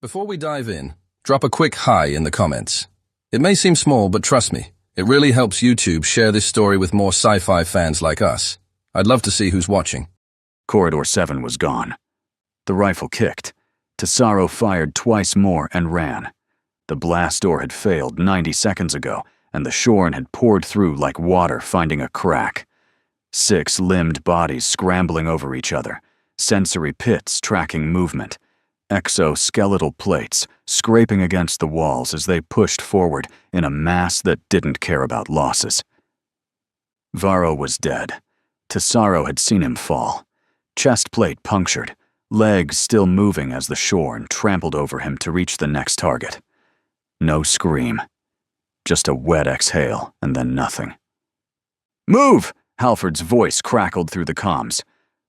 Before we dive in, drop a quick hi in the comments. It may seem small, but trust me, it really helps YouTube share this story with more sci-fi fans like us. I'd love to see who's watching. Corridor 7 was gone. The rifle kicked. Tesaro fired twice more and ran. The blast door had failed 90 seconds ago, and the shorn had poured through like water finding a crack. 6 limbed bodies scrambling over each other, sensory pits tracking movement, exoskeletal plates scraping against the walls as they pushed forward in a mass that didn't care about losses. Varro was dead. Tesaro had seen him fall. Chest plate punctured, legs still moving as the shorn trampled over him to reach the next target. No scream. Just a wet exhale and then nothing. "Move!" Halford's voice crackled through the comms.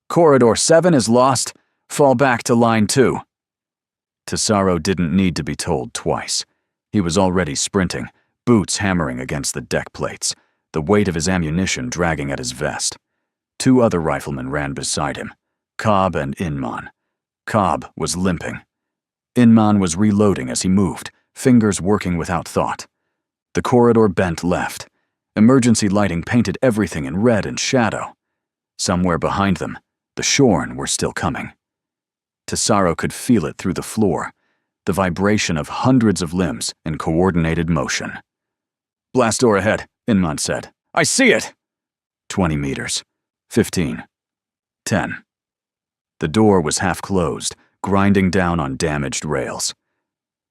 "Corridor 7 is lost. Fall back to line 2. Tesaro didn't need to be told twice. He was already sprinting, boots hammering against the deck plates, the weight of his ammunition dragging at his vest. 2 other riflemen ran beside him, Cobb and Inman. Cobb was limping. Inman was reloading as he moved, fingers working without thought. The corridor bent left. Emergency lighting painted everything in red and shadow. Somewhere behind them, the shorn were still coming. Tesaro could feel it through the floor, the vibration of hundreds of limbs in coordinated motion. "Blast door ahead," Inman said. "I see it!" 20 meters. 15. 10. The door was half closed, grinding down on damaged rails.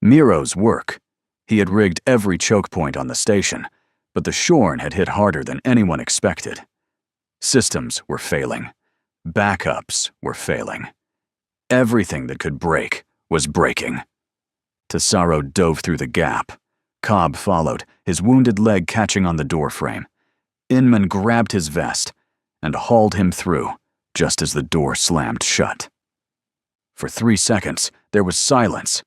Miro's work. He had rigged every choke point on the station, but the shorn had hit harder than anyone expected. Systems were failing. Backups were failing. Everything that could break was breaking. Tesaro dove through the gap. Cobb followed, his wounded leg catching on the doorframe. Inman grabbed his vest and hauled him through just as the door slammed shut. For 3 seconds, there was silence.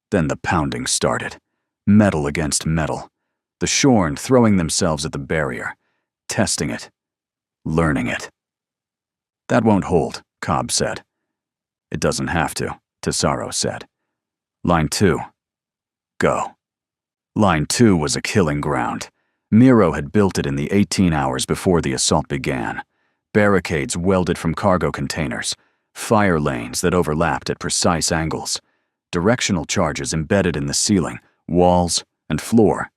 Then the pounding started, metal against metal, the shorn throwing themselves at the barrier, testing it, learning it. "That won't hold," Cobb said. "It doesn't have to," Tesaro said. "Line 2. Go." Line 2 was a killing ground. Miro had built it in the 18 hours before the assault began. Barricades welded from cargo containers, fire lanes that overlapped at precise angles, directional charges embedded in the ceiling, walls, and floor.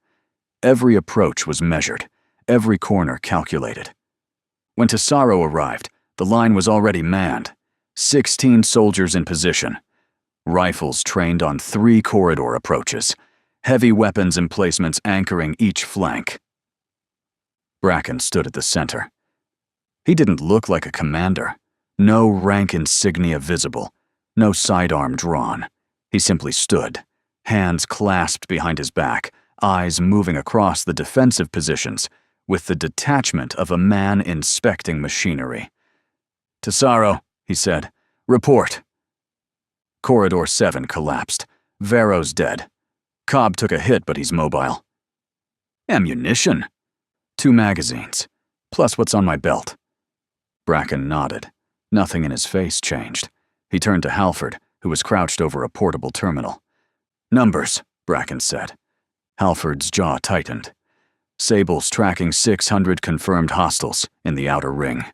Every approach was measured, every corner calculated. When Tesaro arrived, the line was already manned. 16 soldiers in position. Rifles trained on 3 corridor approaches, heavy weapons emplacements anchoring each flank. Bracken stood at the center. He didn't look like a commander. No rank insignia visible, no sidearm drawn. He simply stood, hands clasped behind his back, eyes moving across the defensive positions with the detachment of a man inspecting machinery. "Tesaro," he said, "report." Corridor 7 collapsed. Varro's dead. Cobb took a hit, but he's mobile. "Ammunition?" 2 magazines, plus what's on my belt." Bracken nodded. Nothing in his face changed. He turned to Halford, who was crouched over a portable terminal. "Numbers," Bracken said. Halford's jaw tightened. "Sable's tracking 600 confirmed hostiles in the outer ring.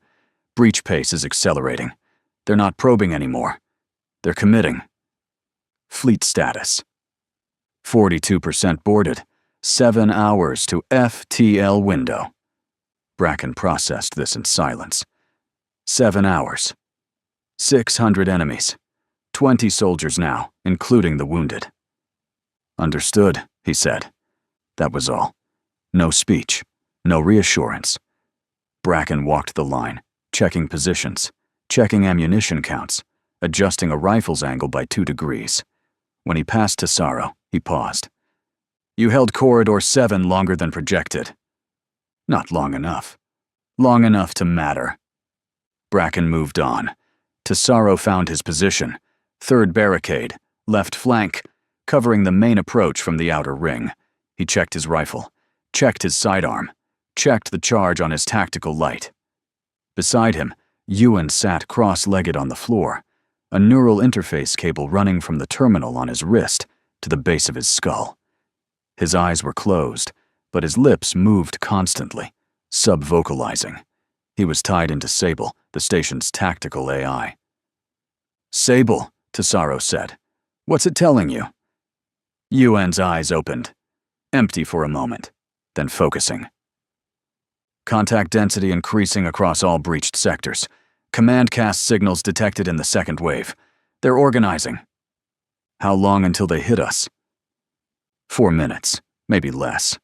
Breach pace is accelerating. They're not probing anymore. They're committing. Fleet status. 42% boarded. 7 hours to FTL window." Bracken processed this in silence. 7 hours. 600 enemies. 20 soldiers now, including the wounded. "Understood," he said. That was all. No speech, no reassurance. Bracken walked the line, checking positions, checking ammunition counts, adjusting a rifle's angle by 2 degrees. When he passed Tesaro, he paused. "You held Corridor 7 longer than projected." "Not long enough. Long enough to matter." Bracken moved on. Tesaro found his position. 3rd barricade, left flank, covering the main approach from the outer ring. He checked his rifle, checked his sidearm, checked the charge on his tactical light. Beside him, Ewan sat cross-legged on the floor, a neural interface cable running from the terminal on his wrist to the base of his skull. His eyes were closed, but his lips moved constantly, sub-vocalizing. He was tied into Sable, the station's tactical AI. "Sable," Tesaro said. "What's it telling you?" Yuan's eyes opened, empty for a moment, then focusing. Contact density increasing across all breached sectors. Command cast signals detected in the second wave. They're organizing. How long until they hit us? 4 minutes, maybe less.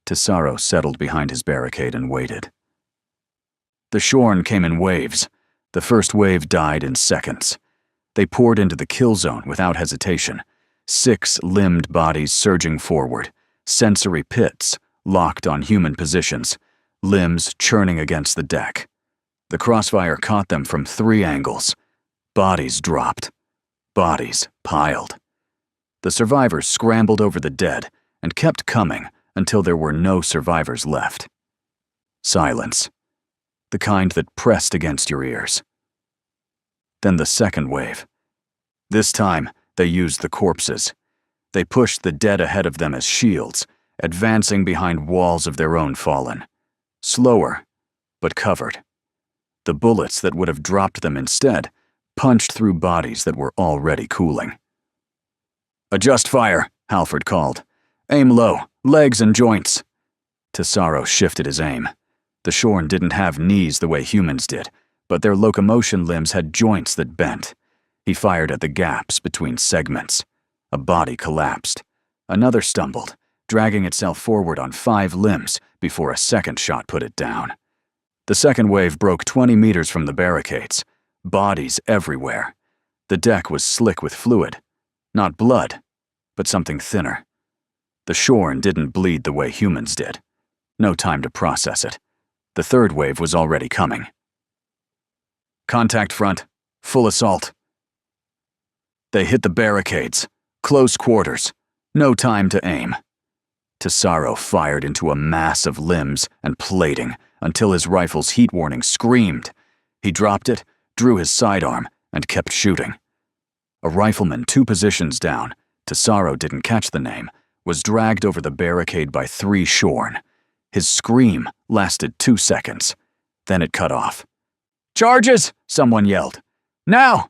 Tesaro settled behind his barricade and waited. The Shorn came in waves. The first wave died in seconds. They poured into the kill zone without hesitation. 6 limbed bodies surging forward, sensory pits locked on human positions, limbs churning against the deck. The crossfire caught them from 3 angles. Bodies dropped. Bodies piled. The survivors scrambled over the dead and kept coming until there were no survivors left. Silence. The kind that pressed against your ears. Then the second wave. This time, they used the corpses. They pushed the dead ahead of them as shields, advancing behind walls of their own fallen. Slower, but covered. The bullets that would have dropped them instead punched through bodies that were already cooling. "Adjust fire," Halford called. "Aim low, legs and joints." Tesaro shifted his aim. The Shorn didn't have knees the way humans did, but their locomotion limbs had joints that bent. He fired at the gaps between segments. A body collapsed. Another stumbled, dragging itself forward on 5 limbs before a second shot put it down. The second wave broke 20 meters from the barricades. Bodies everywhere. The deck was slick with fluid. Not blood, but something thinner. The Shorn didn't bleed the way humans did. No time to process it. The third wave was already coming. "Contact front. Full assault." They hit the barricades. Close quarters. No time to aim. Tesaro fired into a mass of limbs and plating until his rifle's heat warning screamed. He dropped it, drew his sidearm, and kept shooting. A rifleman 2 positions down, Tesaro didn't catch the name, was dragged over the barricade by 3 Shorn. His scream lasted 2 seconds. Then it cut off. "Charges!" someone yelled. "Now!"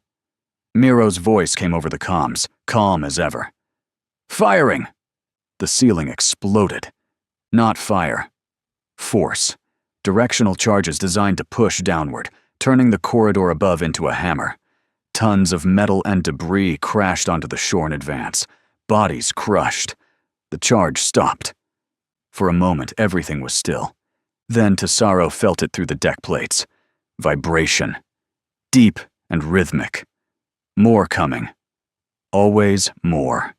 Miro's voice came over the comms, calm as ever. "Firing!" The ceiling exploded. Not fire. Force. Directional charges designed to push downward, turning the corridor above into a hammer. Tons of metal and debris crashed onto the Shorn advance. Bodies crushed. The charge stopped. For a moment, everything was still. Then Tesaro felt it through the deck plates. Vibration. Deep and rhythmic. More coming. Always more.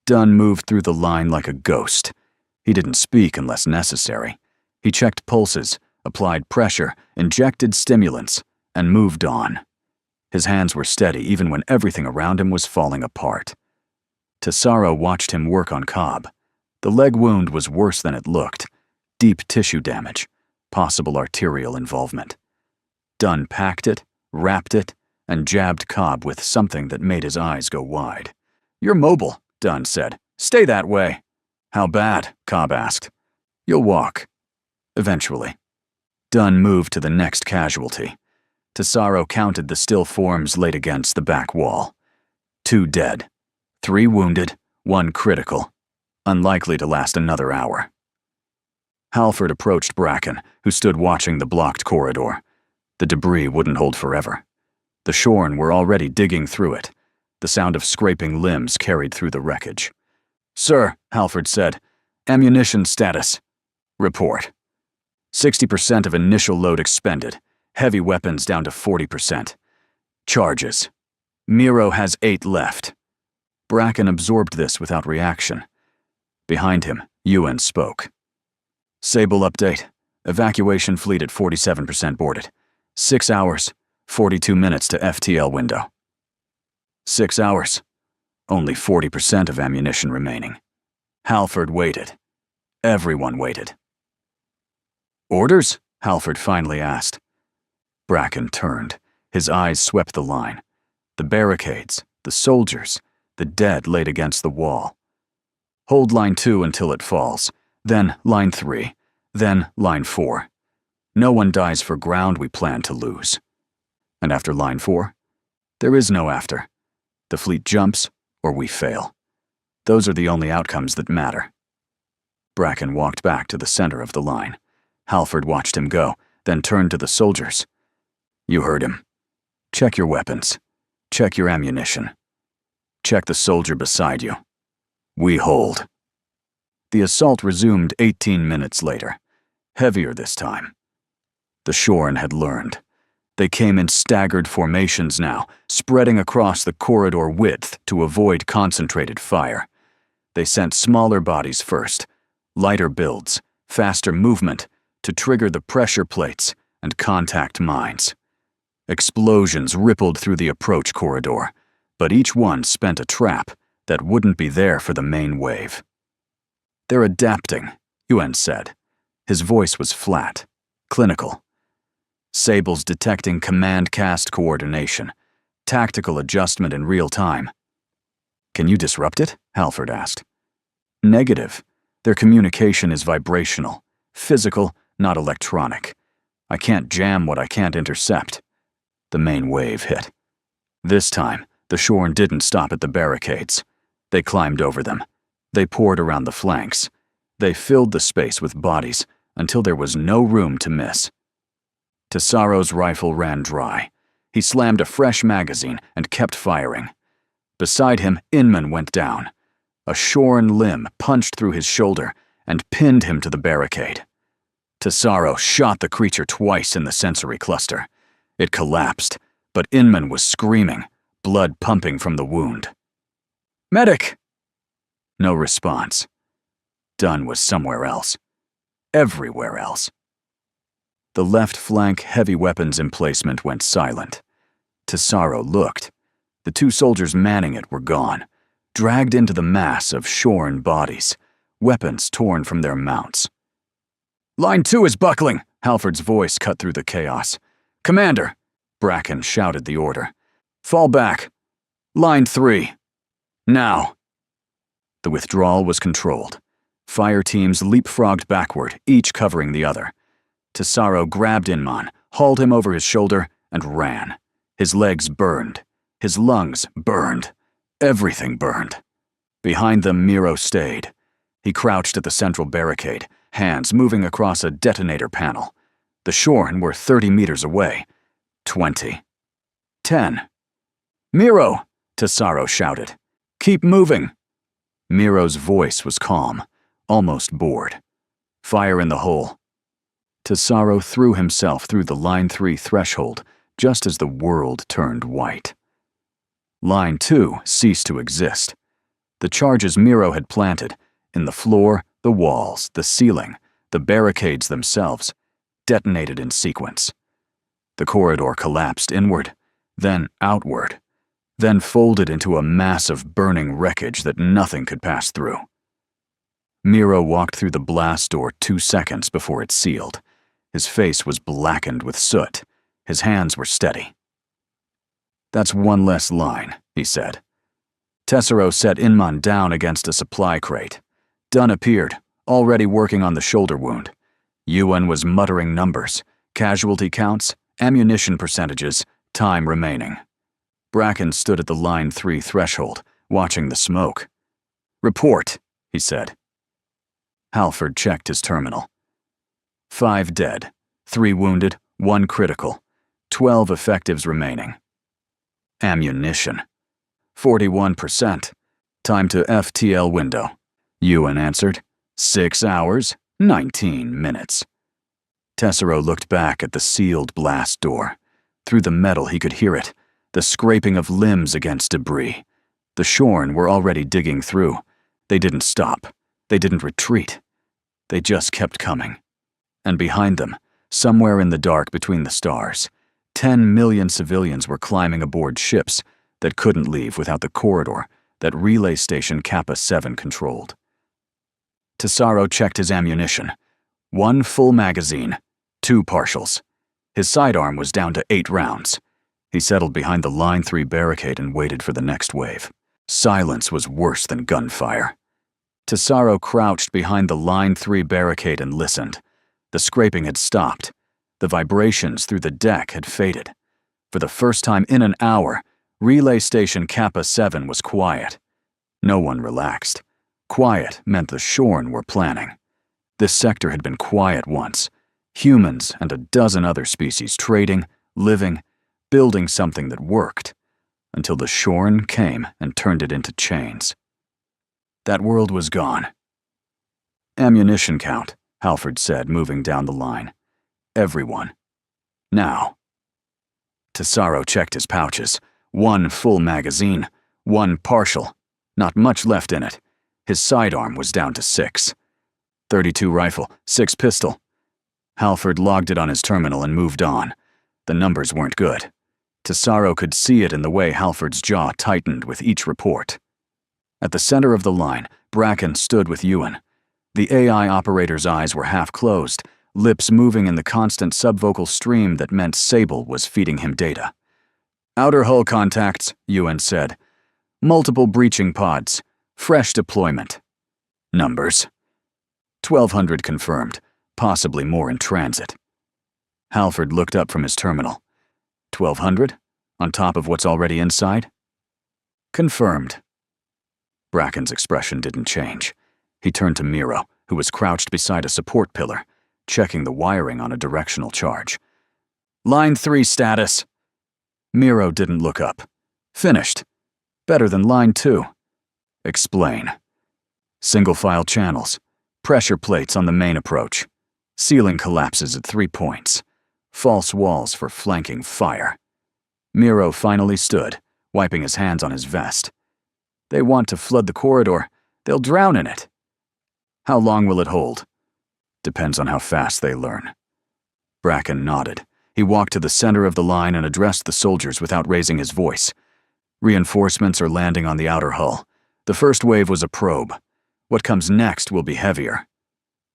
Dunn moved through the line like a ghost. He didn't speak unless necessary. He checked pulses, applied pressure, injected stimulants, and moved on. His hands were steady even when everything around him was falling apart. Tesaro watched him work on Cobb. The leg wound was worse than it looked. Deep tissue damage, possible arterial involvement. Dunn packed it, wrapped it, and jabbed Cobb with something that made his eyes go wide. "You're mobile," Dunn said. "Stay that way." "How bad?" Cobb asked. "You'll walk. Eventually." Dunn moved to the next casualty. Tesaro counted the still forms laid against the back wall. 2 dead. 3 wounded, 1 critical. Unlikely to last another hour. Halford approached Bracken, who stood watching the blocked corridor. The debris wouldn't hold forever. The Shorn were already digging through it. The sound of scraping limbs carried through the wreckage. "Sir," Halford said, "ammunition status." "Report." 60% of initial load expended. Heavy weapons down to 40%. Charges. Miro has 8 left. Bracken absorbed this without reaction. Behind him, Yuan spoke. "Sable update. Evacuation fleet at 47% boarded. 6 hours, 42 minutes to FTL window." 6 hours. Only 40% of ammunition remaining. Halford waited. Everyone waited. "Orders?" Halford finally asked. Bracken turned. His eyes swept the line. The barricades, the soldiers, the dead laid against the wall. Hold line 2 until it falls, then line 3, then line 4. No one dies for ground we plan to lose. And after line 4, there is no after. The fleet jumps or we fail. Those are the only outcomes that matter. Bracken walked back to the center of the line. Halford watched him go, then turned to the soldiers. You heard him. Check your weapons. Check your ammunition. Check the soldier beside you. We hold. The assault resumed 18 minutes later, heavier this time. The Shorin had learned. They came in staggered formations now, spreading across the corridor width to avoid concentrated fire. They sent smaller bodies first, lighter builds, faster movement to trigger the pressure plates and contact mines. Explosions rippled through the approach corridor, but each one spent a trap that wouldn't be there for the main wave. They're adapting, Yuan said. His voice was flat, clinical. Sable's detecting command-cast coordination, tactical adjustment in real time. Can you disrupt it? Halford asked. Negative. Their communication is vibrational, physical, not electronic. I can't jam what I can't intercept. The main wave hit. This time, the Shorin didn't stop at the barricades. They climbed over them. They poured around the flanks. They filled the space with bodies until there was no room to miss. Tesaro's rifle ran dry. He slammed a fresh magazine and kept firing. Beside him, Inman went down. A Shorin limb punched through his shoulder and pinned him to the barricade. Tesaro shot the creature twice in the sensory cluster. It collapsed, but Inman was screaming, blood pumping from the wound. Medic! No response. Dunn was somewhere else. Everywhere else. The left flank heavy weapons emplacement went silent. Tesaro looked. The 2 soldiers manning it were gone, dragged into the mass of shorn bodies, weapons torn from their mounts. Line 2 is buckling, Halford's voice cut through the chaos. Commander, Bracken shouted the order. Fall back. Line 3. Now. The withdrawal was controlled. Fire teams leapfrogged backward, each covering the other. Tesaro grabbed Inman, hauled him over his shoulder, and ran. His legs burned. His lungs burned. Everything burned. Behind them, Miro stayed. He crouched at the central barricade, hands moving across a detonator panel. The Shorin were 30 meters away. 20. 10. Miro! Tesaro shouted. Keep moving! Miro's voice was calm, almost bored. Fire in the hole. Tesaro threw himself through the Line 3 threshold just as the world turned white. Line 2 ceased to exist. The charges Miro had planted, in the floor, the walls, the ceiling, the barricades themselves, detonated in sequence. The corridor collapsed inward, then outward, then folded into a mass of burning wreckage that nothing could pass through. Miro walked through the blast door 2 seconds before it sealed. His face was blackened with soot. His hands were steady. That's one less line, he said. Tesaro set Inman down against a supply crate. Dunn appeared, already working on the shoulder wound. Yuan was muttering numbers, casualty counts, ammunition percentages, time remaining. Bracken stood at the Line 3 threshold, watching the smoke. Report, he said. Halford checked his terminal. 5 dead, 3 wounded, 1 critical, 12 effectives remaining. Ammunition. 41%. Time to FTL window. Yuan answered. 6 hours, 19 minutes. Tesaro looked back at the sealed blast door. Through the metal he could hear it, the scraping of limbs against debris. The Shorin were already digging through. They didn't stop. They didn't retreat. They just kept coming. And behind them, somewhere in the dark between the stars, 10 million civilians were climbing aboard ships that couldn't leave without the corridor that relay station Kappa 7 controlled. Tesaro checked his ammunition. 1 full magazine, 2 partials. His sidearm was down to 8 rounds. He settled behind the Line 3 barricade and waited for the next wave. Silence was worse than gunfire. Tesaro crouched behind the Line 3 barricade and listened. The scraping had stopped. The vibrations through the deck had faded. For the first time in an hour, Relay Station Kappa 7 was quiet. No one relaxed. Quiet meant the Shorn were planning. This sector had been quiet once. Humans and a dozen other species trading, living, building something that worked, until the Shorn came and turned it into chains. That world was gone. Ammunition count, Halford said, moving down the line. Everyone. Now. Tesaro checked his pouches. 1 full magazine, 1 partial. Not much left in it. His sidearm was down to 6. 32 rifle, 6 pistol. Halford logged it on his terminal and moved on. The numbers weren't good. Tesaro could see it in the way Halford's jaw tightened with each report. At the center of the line, Bracken stood with Ewan. The AI operator's eyes were half closed, lips moving in the constant subvocal stream that meant Sable was feeding him data. Outer hull contacts, Ewan said. Multiple breaching pods. Fresh deployment. Numbers. 1,200 confirmed, possibly more in transit. Halford looked up from his terminal. 1,200? On top of what's already inside? Confirmed. Bracken's expression didn't change. He turned to Miro, who was crouched beside a support pillar, checking the wiring on a directional charge. Line 3 status. Miro didn't look up. Finished. Better than Line 2. Explain. Single-file channels. Pressure plates on the main approach. Ceiling collapses at 3 points. False walls for flanking fire. Miro finally stood, wiping his hands on his vest. They want to flood the corridor. They'll drown in it. How long will it hold? Depends on how fast they learn. Bracken nodded. He walked to the center of the line and addressed the soldiers without raising his voice. Reinforcements are landing on the outer hull. The first wave was a probe. What comes next will be heavier.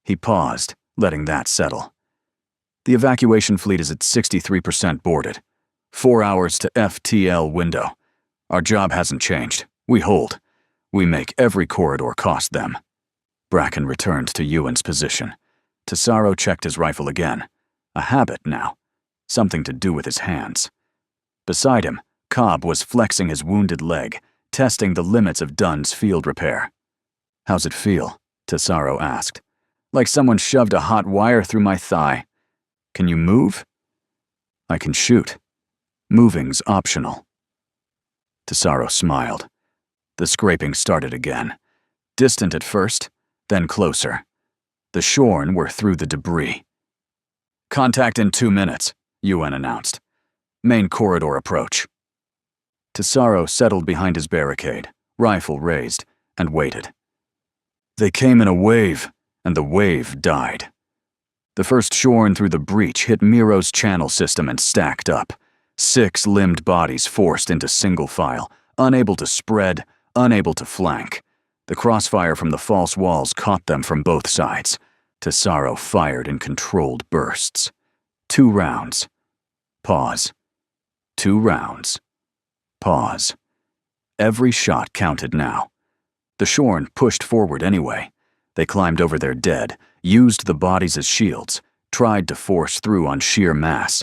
He paused, letting that settle. The evacuation fleet is at 63% boarded. 4 hours to FTL window. Our job hasn't changed. We hold. We make every corridor cost them. Bracken returned to Ewan's position. Tesaro checked his rifle again. A habit now. Something to do with his hands. Beside him, Cobb was flexing his wounded leg, testing the limits of Dunn's field repair. How's it feel? Tesaro asked. Like someone shoved a hot wire through my thigh. Can you move? I can shoot. Moving's optional. Tesaro smiled. The scraping started again. Distant at first, then closer. The Shorn were through the debris. Contact in 2 minutes, Ewan announced. Main corridor approach. Tesaro settled behind his barricade, rifle raised, and waited. They came in a wave, and the wave died. The first Shorn through the breach hit Miro's channel system and stacked up. 6 limbed bodies forced into single file, unable to spread, unable to flank. The crossfire from the false walls caught them from both sides. Tesaro fired in controlled bursts. 2 rounds. Pause. 2 rounds. Pause. Every shot counted now. The Shorn pushed forward anyway. They climbed over their dead, used the bodies as shields, tried to force through on sheer mass.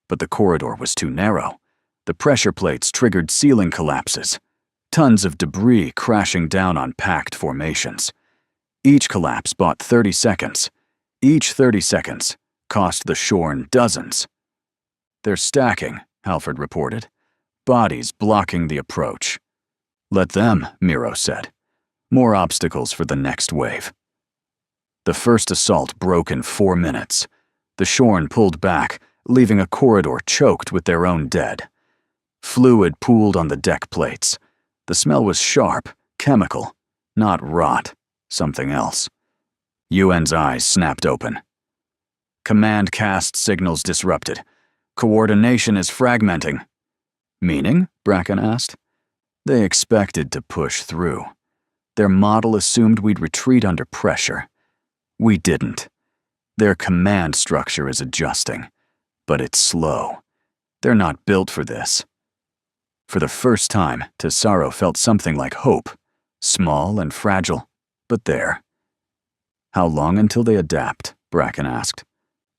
But the corridor was too narrow. The pressure plates triggered ceiling collapses. Tons of debris crashing down on packed formations. Each collapse bought 30 seconds. Each 30 seconds cost the Shorn dozens. They're stacking, Halford reported. Bodies blocking the approach. Let them, Miro said. More obstacles for the next wave. The first assault broke in 4 minutes. The Shorn pulled back, leaving a corridor choked with their own dead. Fluid pooled on the deck plates. The smell was sharp, chemical, not rot, something else. Ewan's eyes snapped open. Command cast signals disrupted. Coordination is fragmenting. Meaning? Bracken asked. They expected to push through. Their model assumed we'd retreat under pressure. We didn't. Their command structure is adjusting, but it's slow. They're not built for this. For the first time, Tesaro felt something like hope. Small and fragile, but there. How long until they adapt? Bracken asked.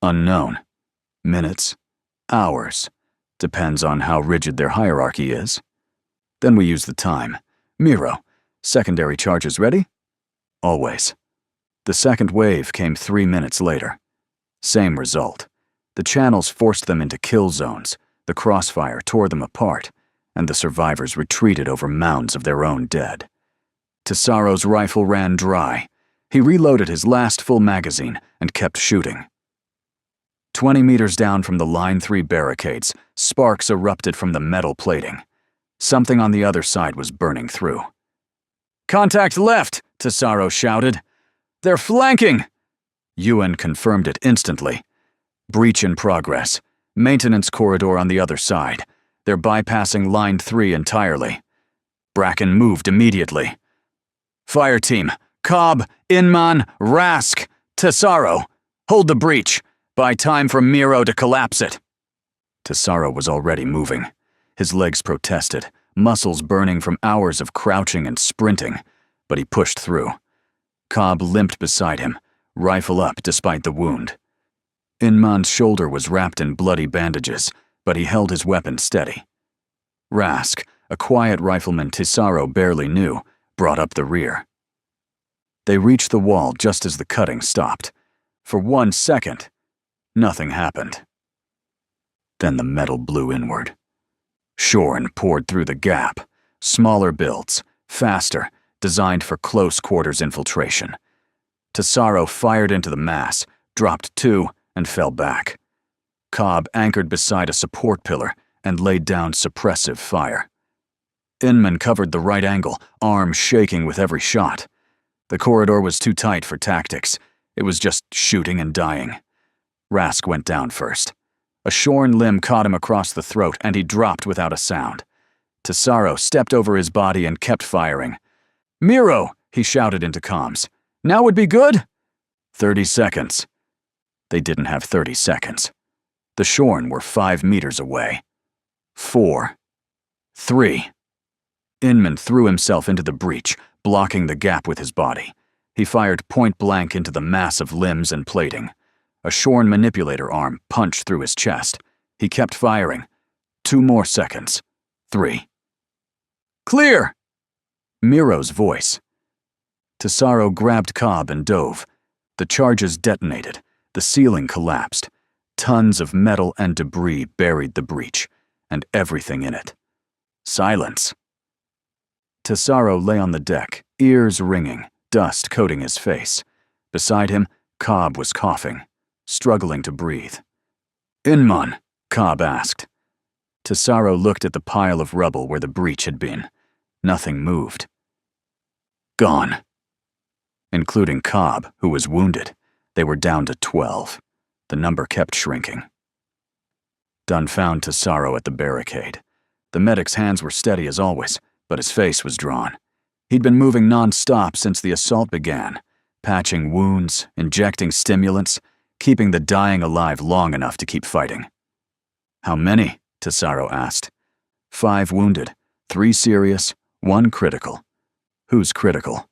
Unknown. Minutes. Hours. Depends on how rigid their hierarchy is. Then we use the time. Miro, secondary charges ready? Always. The second wave came 3 minutes later. Same result. The channels forced them into kill zones, the crossfire tore them apart, and the survivors retreated over mounds of their own dead. Tesaro's rifle ran dry. He reloaded his last full magazine and kept shooting. 20 meters down from the Line 3 barricades, sparks erupted from the metal plating. Something on the other side was burning through. "Contact left!" Tesaro shouted. "They're flanking!" Ewan confirmed it instantly. Breach in progress. Maintenance corridor on the other side. They're bypassing Line 3 entirely. Bracken moved immediately. "Fire team, Cobb, Inman, Rask, Tesaro, hold the breach. Buy time for Miro to collapse it." Tesaro was already moving. His legs protested, muscles burning from hours of crouching and sprinting, but he pushed through. Cobb limped beside him, rifle up despite the wound. Inman's shoulder was wrapped in bloody bandages, but he held his weapon steady. Rask, a quiet rifleman Tesaro barely knew, brought up the rear. They reached the wall just as the cutting stopped. For 1 second, nothing happened. Then the metal blew inward. Shorn poured through the gap. Smaller builds, faster, designed for close quarters infiltration. Tesaro fired into the mass, dropped 2, and fell back. Cobb anchored beside a support pillar and laid down suppressive fire. Inman covered the right angle, arm shaking with every shot. The corridor was too tight for tactics. It was just shooting and dying. Rask went down first. A shorn limb caught him across the throat, and he dropped without a sound. Tesaro stepped over his body and kept firing. "Miro!" he shouted into comms. "Now would be good?" 30 seconds. They didn't have 30 seconds. The shorn were 5 meters away. 4. 3. Inman threw himself into the breach, blocking the gap with his body. He fired point blank into the mass of limbs and plating. A shorn manipulator arm punched through his chest. He kept firing. 2 more seconds. 3. "Clear!" Miro's voice. Tesaro grabbed Cobb and dove. The charges detonated. The ceiling collapsed. Tons of metal and debris buried the breach, and everything in it. Silence. Tesaro lay on the deck, ears ringing, dust coating his face. Beside him, Cobb was coughing, struggling to breathe. "Inman?" Cobb asked. Tesaro looked at the pile of rubble where the breach had been. Nothing moved. Gone. Including Cobb, who was wounded, they were down to 12. The number kept shrinking. Dunn found Tesaro at the barricade. The medic's hands were steady as always, but his face was drawn. He'd been moving non-stop since the assault began, patching wounds, injecting stimulants, keeping the dying alive long enough to keep fighting. "How many?" Tesaro asked. 5 wounded, 3 serious, 1 critical. "Who's critical?"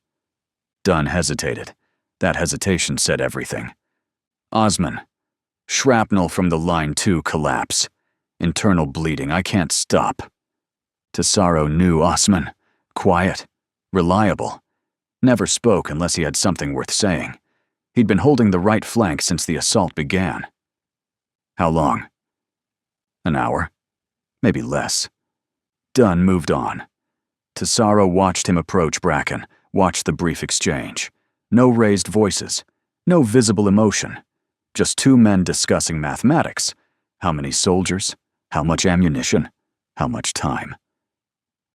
Dunn hesitated. That hesitation said everything. "Osman. Shrapnel from the Line 2 collapse. Internal bleeding, I can't stop." Tesaro knew Osman. Quiet. Reliable. Never spoke unless he had something worth saying. He'd been holding the right flank since the assault began. "How long?" "An hour. Maybe less." Dunn moved on. Tesaro watched him approach Bracken, watched the brief exchange. No raised voices. No visible emotion. Just 2 men discussing mathematics. How many soldiers? How much ammunition? How much time?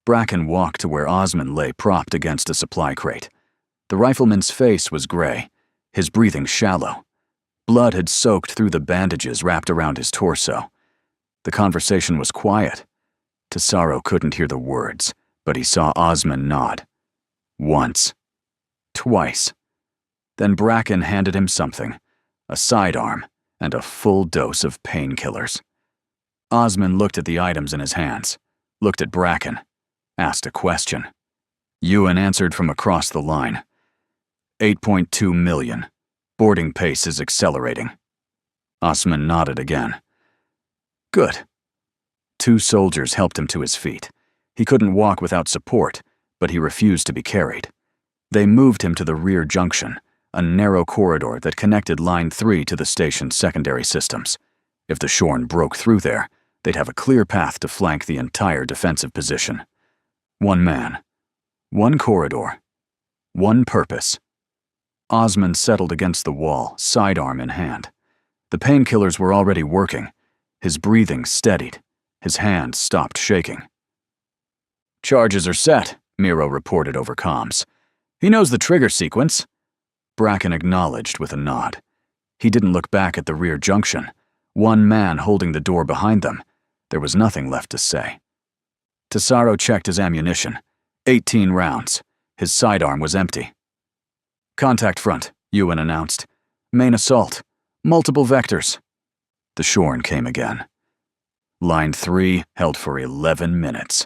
Bracken walked to where Osman lay propped against a supply crate. The rifleman's face was gray, his breathing shallow. Blood had soaked through the bandages wrapped around his torso. The conversation was quiet. Tesaro couldn't hear the words, but he saw Osman nod. Once. Twice. Then Bracken handed him something, a sidearm and a full dose of painkillers. Osman looked at the items in his hands, looked at Bracken, asked a question. Ewan answered from across the line. 8.2 million. Boarding pace is accelerating. Osman nodded again. Good. 2 soldiers helped him to his feet. He couldn't walk without support, but he refused to be carried. They moved him to the rear junction, a narrow corridor that connected Line 3 to the station's secondary systems. If the Shorn broke through there, they'd have a clear path to flank the entire defensive position. 1 man, 1 corridor, 1 purpose. Osman settled against the wall, sidearm in hand. The painkillers were already working. His breathing steadied. His hands stopped shaking. Charges are set, Miro reported over comms. He knows the trigger sequence. Bracken acknowledged with a nod. He didn't look back at the rear junction. 1 man holding the door behind them. There was nothing left to say. Tesaro checked his ammunition. 18 rounds. His sidearm was empty. Contact front, Ewan announced. Main assault. Multiple vectors. The Shorn came again. Line 3 held for 11 minutes.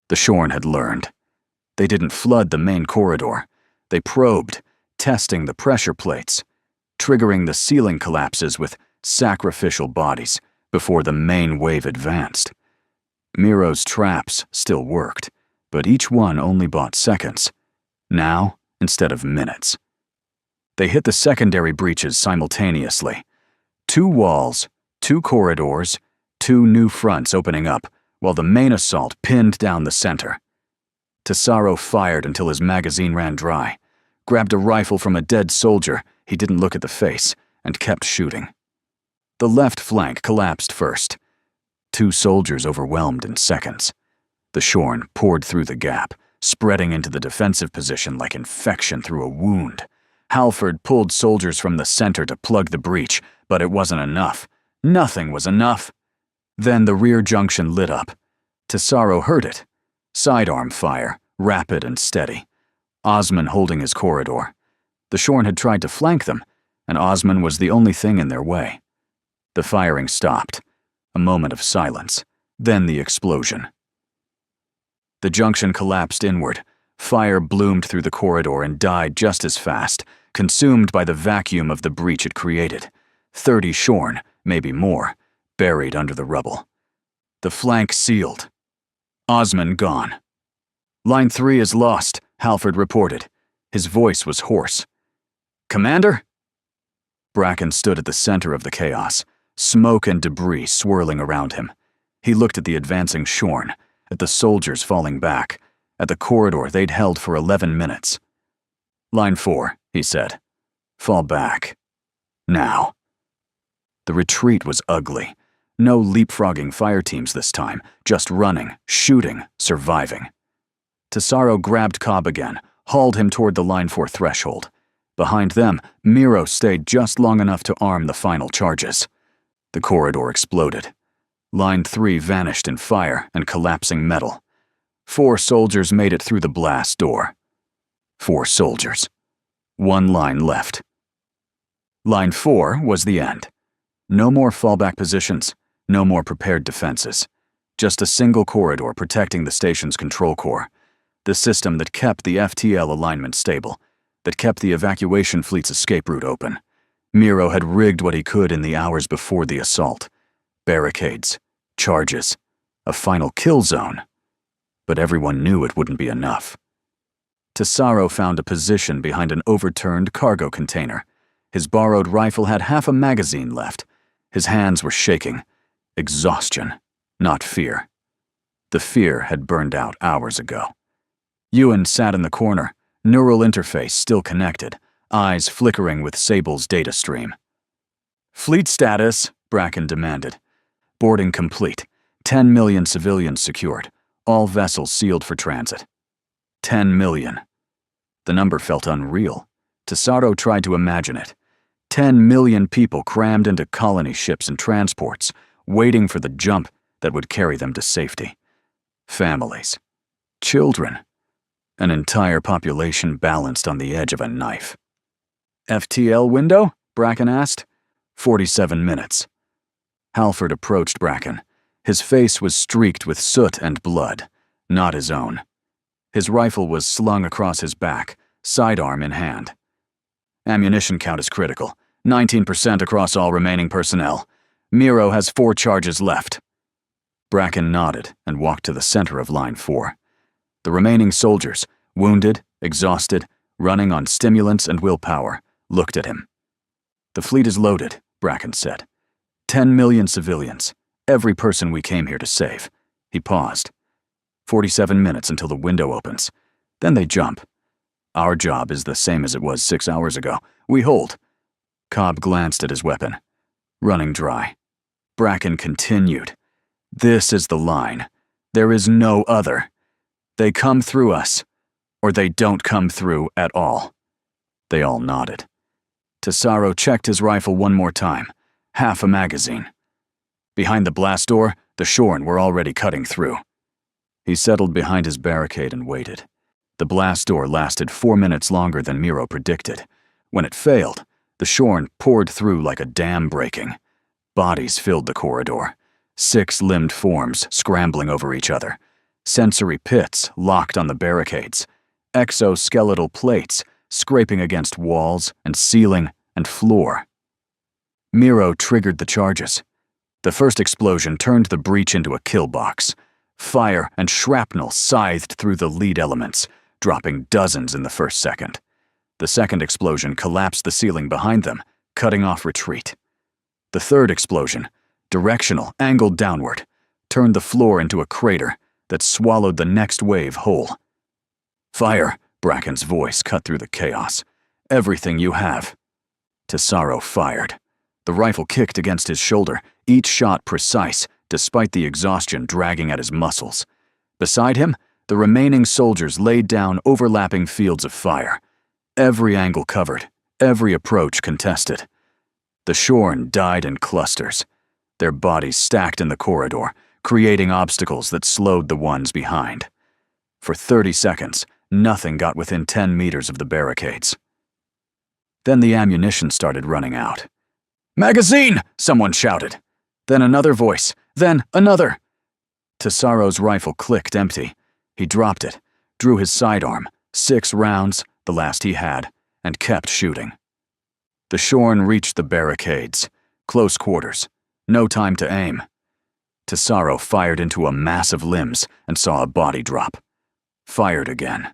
The Shorn had learned. They didn't flood the main corridor. They probed, testing the pressure plates, triggering the ceiling collapses with sacrificial bodies before the main wave advanced. Miro's traps still worked, but each one only bought seconds. Now, instead of minutes. They hit the secondary breaches simultaneously. 2 walls, 2 corridors, 2 new fronts opening up, while the main assault pinned down the center. Tesaro fired until his magazine ran dry, grabbed a rifle from a dead soldier, he didn't look at the face, and kept shooting. The left flank collapsed first. 2 soldiers overwhelmed in seconds. The Shorn poured through the gap, spreading into the defensive position like infection through a wound. Halford pulled soldiers from the center to plug the breach, but it wasn't enough. Nothing was enough. Then the rear junction lit up. Tesaro heard it. Sidearm fire, rapid and steady. Osman holding his corridor. The Shorn had tried to flank them, and Osman was the only thing in their way. The firing stopped. A moment of silence. Then the explosion. The junction collapsed inward. Fire bloomed through the corridor and died just as fast, consumed by the vacuum of the breach it created. 30 Shorn, maybe more, buried under the rubble. The flank sealed. Osman gone. Line 3 is lost, Halford reported. His voice was hoarse. Commander? Bracken stood at the center of the chaos, smoke and debris swirling around him. He looked at the advancing Shorn, at the soldiers falling back, at the corridor they'd held for 11 minutes. Line 4, he said. Fall back. Now. The retreat was ugly. No leapfrogging fire teams this time, just running, shooting, surviving. Tesaro grabbed Cobb again, hauled him toward the Line 4 threshold. Behind them, Miro stayed just long enough to arm the final charges. The corridor exploded. Line 3 vanished in fire and collapsing metal. 4 soldiers made it through the blast door. 4 soldiers. 1 line left. Line 4 was the end. No more fallback positions, no more prepared defenses. Just a single corridor protecting the station's control core. The system that kept the FTL alignment stable, that kept the evacuation fleet's escape route open. Miro had rigged what he could in the hours before the assault. Barricades, charges, a final kill zone. But everyone knew it wouldn't be enough. Tesaro found a position behind an overturned cargo container. His borrowed rifle had half a magazine left. His hands were shaking. Exhaustion, not fear. The fear had burned out hours ago. Ewan sat in the corner, neural interface still connected, eyes flickering with Sable's data stream. Fleet status, Bracken demanded. Boarding complete. 10 million civilians secured. All vessels sealed for transit. 10 million. The number felt unreal. Tesaro tried to imagine it. 10 million people crammed into colony ships and transports, waiting for the jump that would carry them to safety. Families. Children. An entire population balanced on the edge of a knife. FTL window? Bracken asked. 47 minutes. Halford approached Bracken. His face was streaked with soot and blood, not his own. His rifle was slung across his back, sidearm in hand. Ammunition count is critical. 19% across all remaining personnel. Miro has 4 charges left. Bracken nodded and walked to the center of line 4. The remaining soldiers, wounded, exhausted, running on stimulants and willpower, looked at him. "The fleet is loaded," Bracken said. 10 million civilians, every person we came here to save. He paused. 47 minutes until the window opens. Then they jump. Our job is the same as it was 6 hours ago. We hold. Cobb glanced at his weapon. Running dry. Bracken continued. "This is the line. There is no other. They come through us, or they don't come through at all." They all nodded. Tesaro checked his rifle one more time. Half a magazine. Behind the blast door, the Shorn were already cutting through. He settled behind his barricade and waited. The blast door lasted 4 minutes longer than Miro predicted. When it failed, the Shorn poured through like a dam breaking. Bodies filled the corridor. 6-limbed forms scrambling over each other. Sensory pits locked on the barricades. Exoskeletal plates scraping against walls and ceiling and floor. Miro triggered the charges. The first explosion turned the breach into a kill box. Fire and shrapnel scythed through the lead elements, dropping dozens in the first second. The second explosion collapsed the ceiling behind them, cutting off retreat. The third explosion, directional, angled downward, turned the floor into a crater that swallowed the next wave whole. "Fire," Bracken's voice cut through the chaos. "Everything you have." Tesaro fired. The rifle kicked against his shoulder, each shot precise, despite the exhaustion dragging at his muscles. Beside him, the remaining soldiers laid down overlapping fields of fire. Every angle covered, every approach contested. The Shorn died in clusters, their bodies stacked in the corridor, creating obstacles that slowed the ones behind. For 30 seconds, nothing got within 10 meters of the barricades. Then the ammunition started running out. "Magazine!" someone shouted. Then another voice, then another. Tesaro's rifle clicked empty. He dropped it, drew his sidearm, 6 rounds, the last he had, and kept shooting. The Shorn reached the barricades. Close quarters. No time to aim. Tesaro fired into a mass of limbs and saw a body drop. Fired again.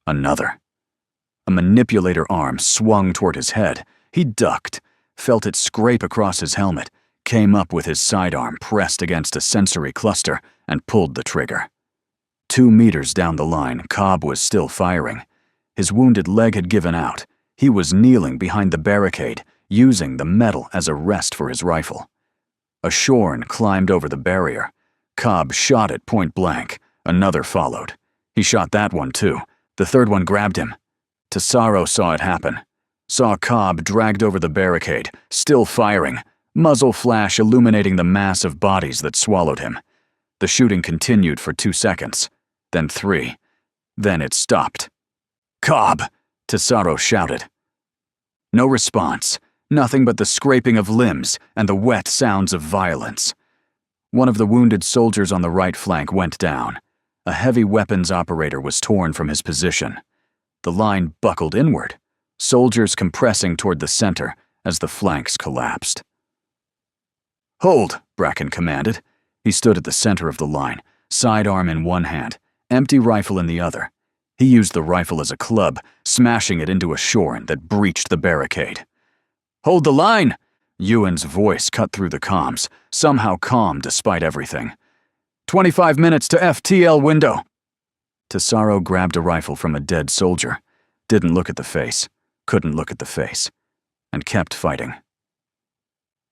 Another. A manipulator arm swung toward his head. He ducked, felt it scrape across his helmet, came up with his sidearm pressed against a sensory cluster, and pulled the trigger. 2 meters down the line, Cobb was still firing. His wounded leg had given out. He was kneeling behind the barricade, using the metal as a rest for his rifle. A Shorn climbed over the barrier. Cobb shot it point blank. Another followed. He shot that one too. The third one grabbed him. Tesaro saw it happen. Saw Cobb dragged over the barricade, still firing, muzzle flash illuminating the mass of bodies that swallowed him. The shooting continued for 2 seconds, then 3. Then it stopped. "Cobb!" Tesaro shouted. No response. Nothing but the scraping of limbs and the wet sounds of violence. One of the wounded soldiers on the right flank went down. A heavy weapons operator was torn from his position. The line buckled inward, soldiers compressing toward the center as the flanks collapsed. "Hold," Bracken commanded. He stood at the center of the line, sidearm in one hand, empty rifle in the other. He used the rifle as a club, smashing it into a Shorn that breached the barricade. "Hold the line!" Ewan's voice cut through the comms, somehow calm despite everything. 25 minutes to FTL window." Tesaro grabbed a rifle from a dead soldier, didn't look at the face, couldn't look at the face, and kept fighting.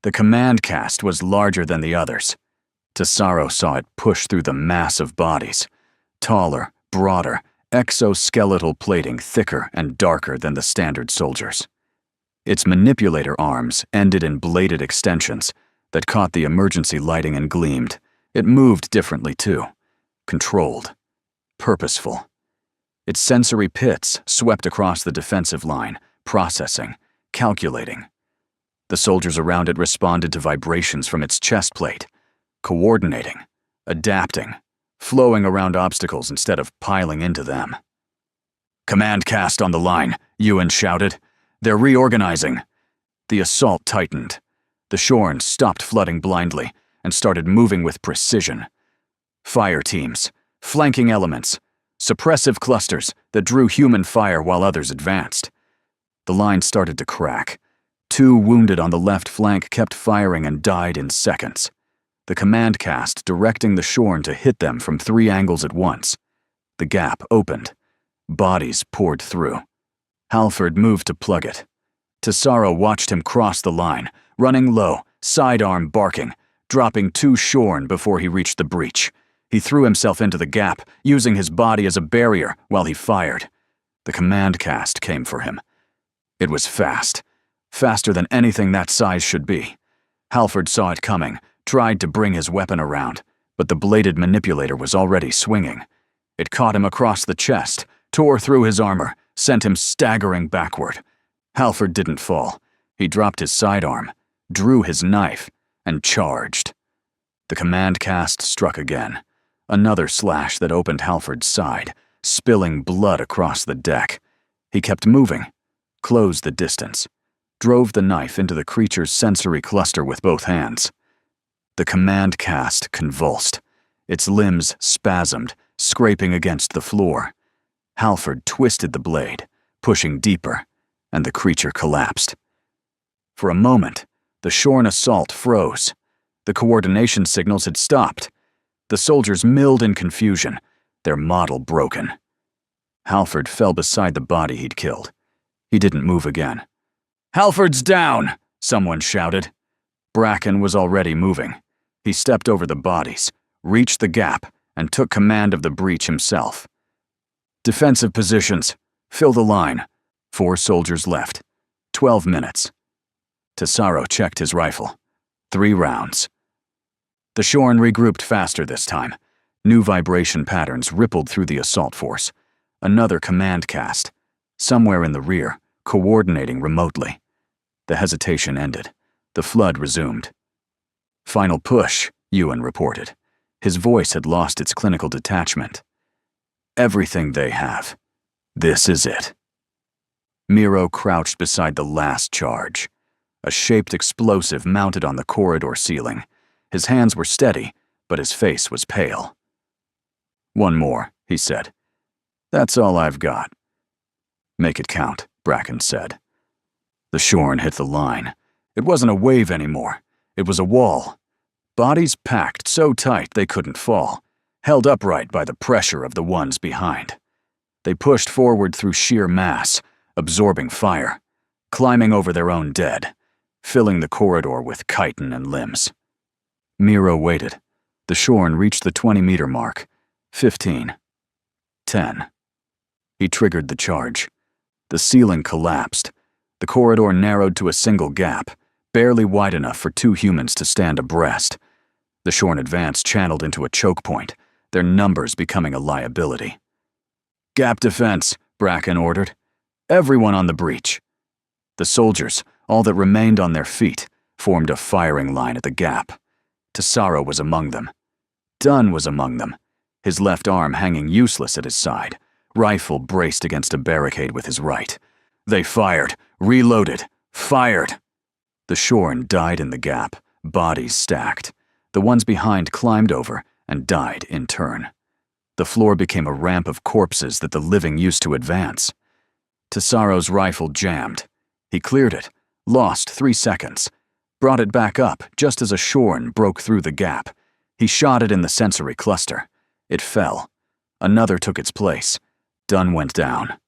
The command cast was larger than the others. Tesaro saw it push through the mass of bodies. Taller, broader, exoskeletal plating thicker and darker than the standard soldiers. Its manipulator arms ended in bladed extensions that caught the emergency lighting and gleamed. It moved differently too. Controlled. Purposeful. Its sensory pits swept across the defensive line, processing, calculating. The soldiers around it responded to vibrations from its chest plate. coordinating, adapting, flowing around obstacles instead of piling into them. "Command cast on the line," Ewan shouted. "They're reorganizing." The assault tightened. The Shorn stopped flooding blindly and started moving with precision. Fire teams, flanking elements, suppressive clusters that drew human fire while others advanced. The line started to crack. 2 wounded on the left flank kept firing and died in seconds. The command cast directing the Shorn to hit them from 3 angles at once. The gap opened. Bodies poured through. Halford moved to plug it. Tesaro watched him cross the line, running low, sidearm barking, dropping 2 Shorn before he reached the breach. He threw himself into the gap, using his body as a barrier while he fired. The command cast came for him. It was fast. Faster than anything that size should be. Halford saw it coming, tried to bring his weapon around, but the bladed manipulator was already swinging. It caught him across the chest, tore through his armor, sent him staggering backward. Halford didn't fall. He dropped his sidearm, drew his knife, and charged. The command cast struck again. Another slash that opened Halford's side, spilling blood across the deck. He kept moving, closed the distance, drove the knife into the creature's sensory cluster with both hands. The command cast convulsed. Its limbs spasmed, scraping against the floor. Halford twisted the blade, pushing deeper, and the creature collapsed. For a moment, the Shorn assault froze. The coordination signals had stopped. The soldiers milled in confusion, their model broken. Halford fell beside the body he'd killed. He didn't move again. "Halford's down!" someone shouted. Bracken was already moving. He stepped over the bodies, reached the gap, and took command of the breach himself. "Defensive positions. Fill the line. 4 soldiers left. 12 minutes. Tesaro checked his rifle. 3 rounds. The Shorn regrouped faster this time. New vibration patterns rippled through the assault force. Another command cast. Somewhere in the rear, coordinating remotely. The hesitation ended. The flood resumed. "Final push," Ewan reported. His voice had lost its clinical detachment. "Everything they have. This is it." Miro crouched beside the last charge. A shaped explosive mounted on the corridor ceiling. His hands were steady, but his face was pale. "One more," he said. "That's all I've got." "Make it count," Bracken said. The Shorn hit the line. It wasn't a wave anymore. It was a wall. Bodies packed so tight they couldn't fall, held upright by the pressure of the ones behind. They pushed forward through sheer mass, absorbing fire, climbing over their own dead, filling the corridor with chitin and limbs. Miro waited. The Shorn reached the 20-meter mark. 15. 10. He triggered the charge. The ceiling collapsed. The corridor narrowed to a single gap, barely wide enough for 2 humans to stand abreast. The Shorn advance channeled into a choke point, their numbers becoming a liability. "Gap defense," Bracken ordered. "Everyone on the breach." The soldiers, all that remained on their feet, formed a firing line at the gap. Tesaro was among them. Dunn was among them, his left arm hanging useless at his side, rifle braced against a barricade with his right. They fired, reloaded, fired. The Shorn died in the gap, bodies stacked. The ones behind climbed over and died in turn. The floor became a ramp of corpses that the living used to advance. Tesaro's rifle jammed. He cleared it, lost 3 seconds, brought it back up just as a Shorn broke through the gap. He shot it in the sensory cluster. It fell. Another took its place. Dunn went down.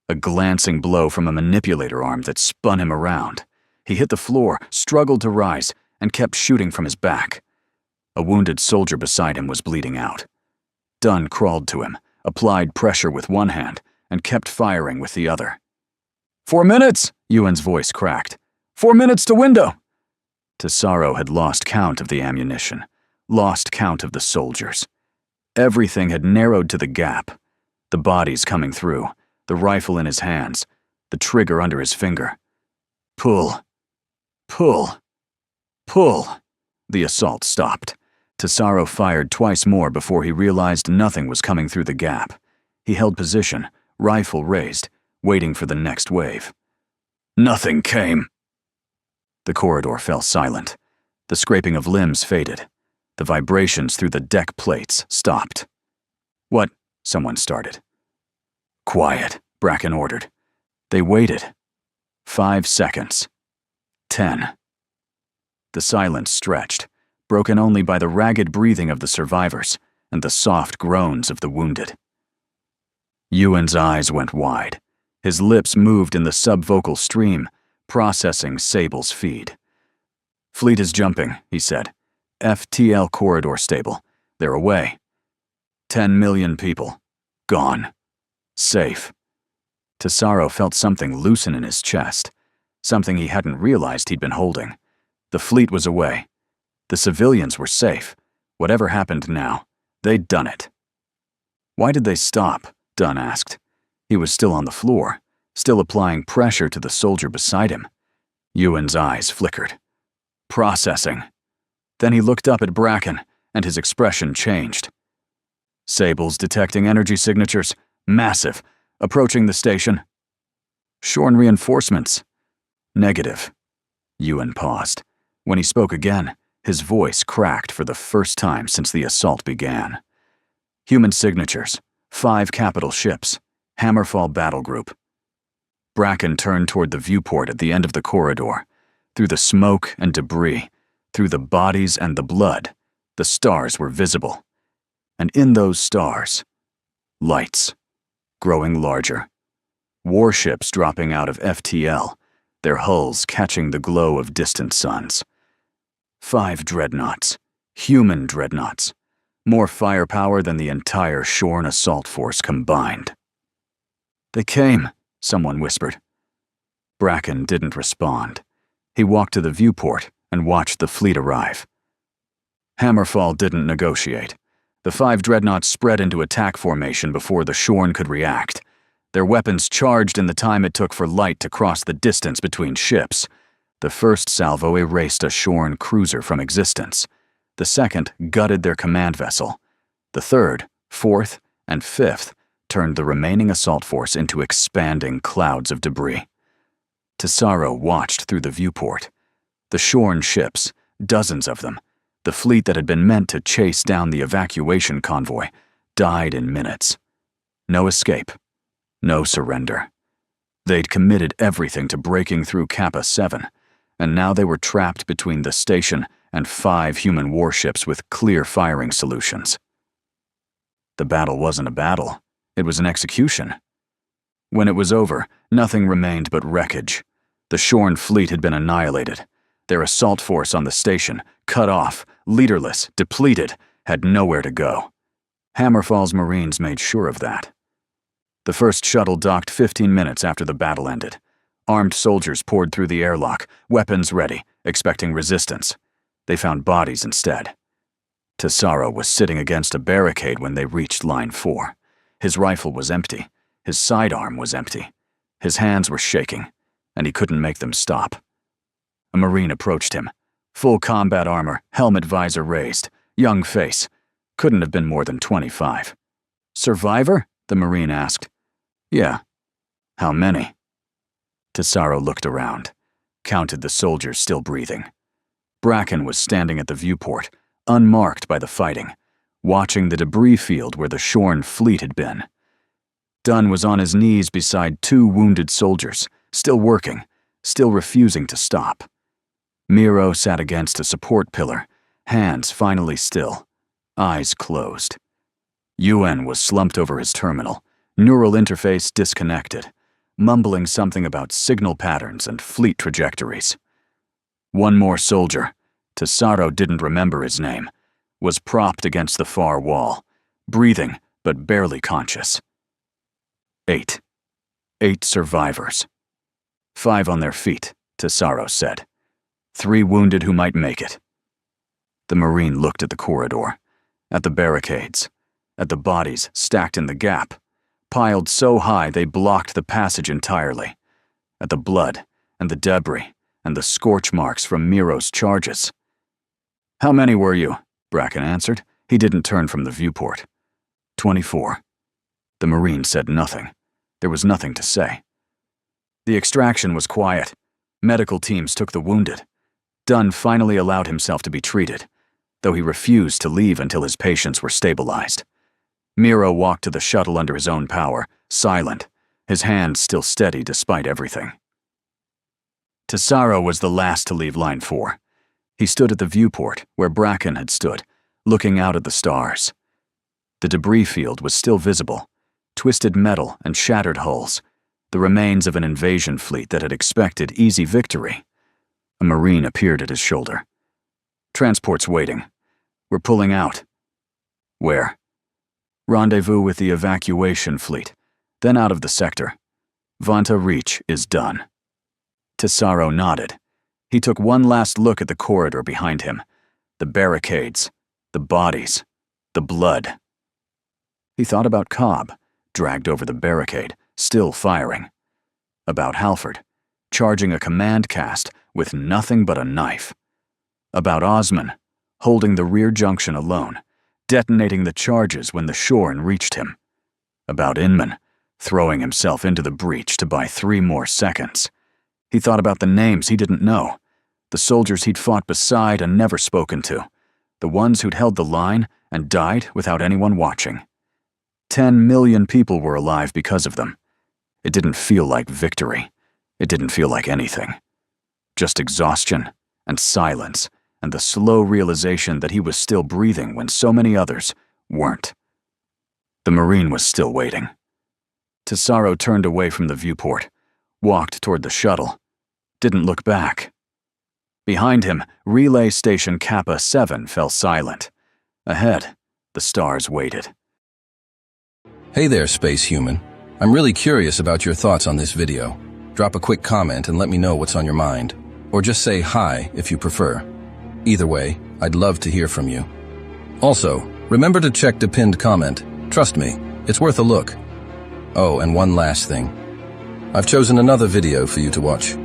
A glancing blow from a manipulator arm that spun him around. He hit the floor, struggled to rise, and kept shooting from his back. A wounded soldier beside him was bleeding out. Dunn crawled to him, applied pressure with one hand, and kept firing with the other. 4 minutes, Ewan's voice cracked. 4 minutes to window. Tesaro had lost count of the ammunition, lost count of the soldiers. Everything had narrowed to the gap. The bodies coming through, the rifle in his hands, the trigger under his finger. Pull. Pull. Pull. The assault stopped. Tesaro fired twice more before he realized nothing was coming through the gap. He held position, rifle raised, waiting for the next wave. Nothing came. The corridor fell silent. The scraping of limbs faded. The vibrations through the deck plates stopped. What? Someone started. Quiet, Bracken ordered. They waited. 5 seconds. 10. The silence stretched, broken only by the ragged breathing of the survivors and the soft groans of the wounded. Ewan's eyes went wide. His lips moved in the subvocal stream, processing Sable's feed. Fleet is jumping, he said. FTL corridor stable. They're away. 10 million people. Gone. Safe. Tesaro felt something loosen in his chest, something he hadn't realized he'd been holding. The fleet was away. The civilians were safe. Whatever happened now, they'd done it. Why did they stop? Dunn asked. He was still on the floor, still applying pressure to the soldier beside him. Ewan's eyes flickered. Processing. Then he looked up at Bracken, and his expression changed. Sable's detecting energy signatures. Massive. Approaching the station. Shorn reinforcements. Negative. Ewan paused. When he spoke again, his voice cracked for the first time since the assault began. Human signatures. 5 capital ships. Hammerfall battle group. Bracken turned toward the viewport at the end of the corridor. Through the smoke and debris, through the bodies and the blood, the stars were visible. And in those stars, lights, growing larger. Warships dropping out of FTL, their hulls catching the glow of distant suns. 5 dreadnoughts, human dreadnoughts, more firepower than the entire Shorn assault force combined. They came, someone whispered. Bracken didn't respond. He walked to the viewport and watched the fleet arrive. Hammerfall didn't negotiate. The 5 dreadnoughts spread into attack formation before the Shorn could react. Their weapons charged in the time it took for light to cross the distance between ships. The first salvo erased a Shorn cruiser from existence. The second gutted their command vessel. The third, fourth, and fifth turned the remaining assault force into expanding clouds of debris. Tesaro watched through the viewport. The Shorn ships, dozens of them, the fleet that had been meant to chase down the evacuation convoy, died in minutes. No escape. No surrender. They'd committed everything to breaking through Kappa 7, and now they were trapped between the station and 5 human warships with clear firing solutions. The battle wasn't a battle. It was an execution. When it was over, nothing remained but wreckage. The Shorn fleet had been annihilated. Their assault force on the station, cut off, leaderless, depleted, had nowhere to go. Hammerfall's Marines made sure of that. The first shuttle docked 15 minutes after the battle ended. Armed soldiers poured through the airlock, weapons ready, expecting resistance. They found bodies instead. Tesaro was sitting against a barricade when they reached Line 4. His rifle was empty. His sidearm was empty. His hands were shaking, and he couldn't make them stop. A Marine approached him. Full combat armor, helmet visor raised, young face. Couldn't have been more than 25. Survivor? The Marine asked. Yeah. How many? Tesaro looked around, counted the soldiers still breathing. Bracken was standing at the viewport, unmarked by the fighting, watching the debris field where the Shorn fleet had been. Dunn was on his knees beside 2 wounded soldiers, still working, still refusing to stop. Miro sat against a support pillar, hands finally still, eyes closed. Yuan was slumped over his terminal, neural interface disconnected, mumbling something about signal patterns and fleet trajectories. One more soldier, Tesaro didn't remember his name, was propped against the far wall, breathing but barely conscious. 8. 8 survivors. 5 on their feet, Tesaro said. 3 wounded who might make it. The Marine looked at the corridor, at the barricades, at the bodies stacked in the gap, piled so high they blocked the passage entirely, at the blood and the debris and the scorch marks from Miro's charges. How many were you? Bracken answered. He didn't turn from the viewport. 24. The Marine said nothing. There was nothing to say. The extraction was quiet. Medical teams took the wounded. Dunn finally allowed himself to be treated, though he refused to leave until his patients were stabilized. Miro walked to the shuttle under his own power, silent, his hands still steady despite everything. Tesaro was the last to leave Line 4. He stood at the viewport, where Bracken had stood, looking out at the stars. The debris field was still visible, twisted metal and shattered hulls, the remains of an invasion fleet that had expected easy victory. A Marine appeared at his shoulder. Transport's waiting. We're pulling out. Where? Rendezvous with the evacuation fleet, then out of the sector. Vanta Reach is done. Tesaro nodded. He took one last look at the corridor behind him. The barricades, the bodies, the blood. He thought about Cobb, dragged over the barricade, still firing. About Halford, charging a command cast with nothing but a knife. About Osman, holding the rear junction alone, detonating the charges when the Shorn reached him. About Inman, throwing himself into the breach to buy 3 more seconds. He thought about the names he didn't know, the soldiers he'd fought beside and never spoken to, the ones who'd held the line and died without anyone watching. 10 million people were alive because of them. It didn't feel like victory. It didn't feel like anything. Just exhaustion and silence and the slow realization that he was still breathing when so many others weren't. The Marine was still waiting. Tesaro turned away from the viewport, walked toward the shuttle, didn't look back. Behind him, Relay Station Kappa 7 fell silent. Ahead, the stars waited. Hey there, space human. I'm really curious about your thoughts on this video. Drop a quick comment and let me know what's on your mind. Or just say hi if you prefer. Either way, I'd love to hear from you. Also, remember to check the pinned comment. Trust me, it's worth a look. Oh, and one last thing. I've chosen another video for you to watch.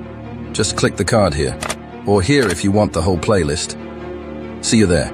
Just click the card here, or here if you want the whole playlist. See you there.